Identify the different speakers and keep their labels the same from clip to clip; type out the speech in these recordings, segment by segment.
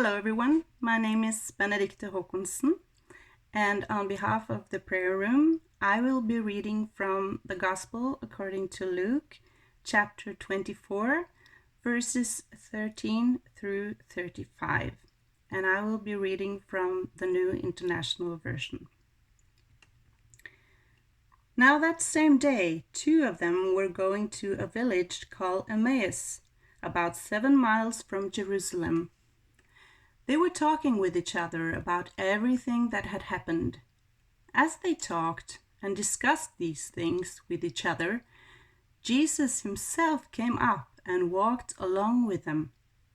Speaker 1: Hello everyone, my name is Benedikte Håkonsen, and on behalf of the prayer room, I will be reading from the Gospel according to Luke, chapter 24, verses 13 through 35, and I will be reading from the New International Version. Now that same day, two of them were going to a village called Emmaus, about 7 miles from Jerusalem. They were talking with each other about everything that had happened. As they talked and discussed these things with each other, Jesus himself came up and walked along with them,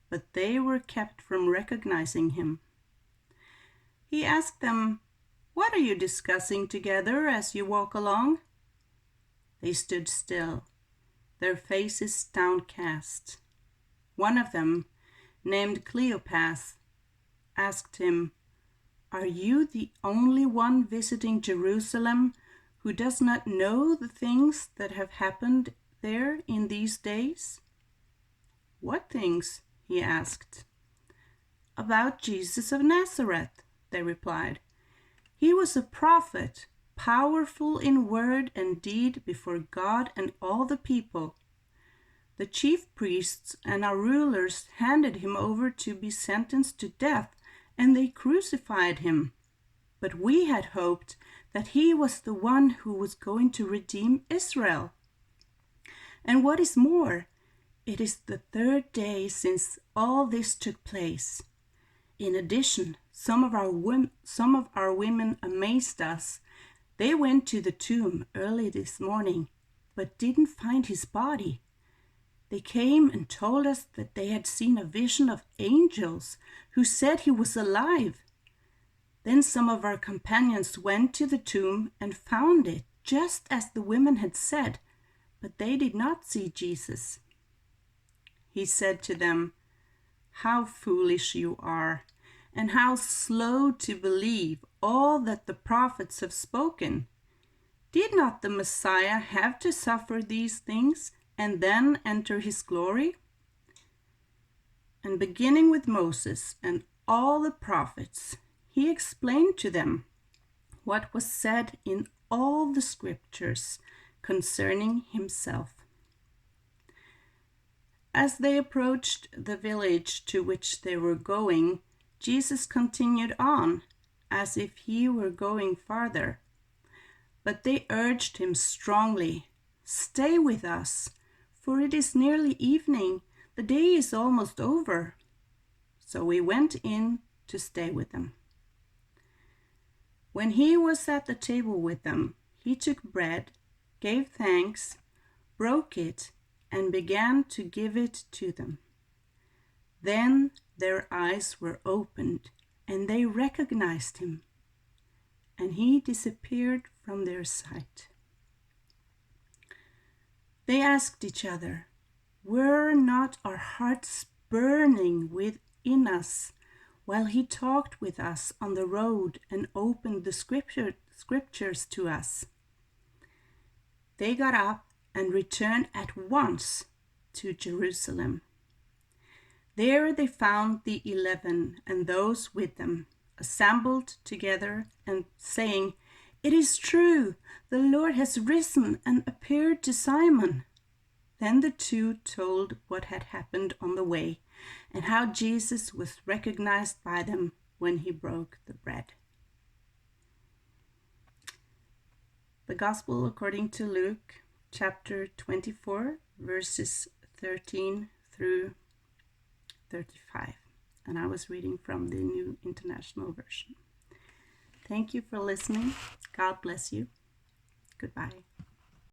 Speaker 1: but they were kept from recognizing him. He asked them, "What are you discussing together as you walk along?" They stood still, their faces downcast. One of them, named Cleopas, asked him, "Are you the only one visiting Jerusalem who does not know the things that have happened there in these days?" "What things?" he asked. "About Jesus of Nazareth," they replied. "He was a prophet, powerful in word and deed before God and all the people. The chief priests and our rulers handed him over to be sentenced to death, and they crucified him. But we had hoped that he was the one who was going to redeem Israel. And what is more, it is the third day since all this took place. In addition, some of our women amazed us. They went to the tomb early this morning, but didn't find his body. They came and told us that they had seen a vision of angels who said he was alive. Then some of our companions went to the tomb and found it just as the women had said, but they did not see Jesus." He said to them, "How foolish you are, and how slow to believe all that the prophets have spoken. Did not the Messiah have to suffer these things and then enter his glory?" And beginning with Moses and all the prophets, he explained to them what was said in all the scriptures concerning himself. As they approached the village to which they were going, Jesus continued on, as if he were going farther. But they urged him strongly, "Stay with us, for it is nearly evening. The day is almost over." So we went in to stay with them. When he was at the table with them, he took bread, gave thanks, broke it, and began to give it to them. Then their eyes were opened, and they recognized him, and he disappeared from their sight. They asked each other, "Were not our hearts burning within us while he talked with us on the road and opened the scriptures to us?" They got up and returned at once to Jerusalem. There they found the 11 and those with them, assembled together and saying, "It is true, the Lord has risen and appeared to Simon." Then the two told what had happened on the way and how Jesus was recognized by them when he broke the bread. The Gospel according to Luke, chapter 24, verses 13 through 35. And I was reading from the New International Version. Thank you for listening. God bless you. Goodbye.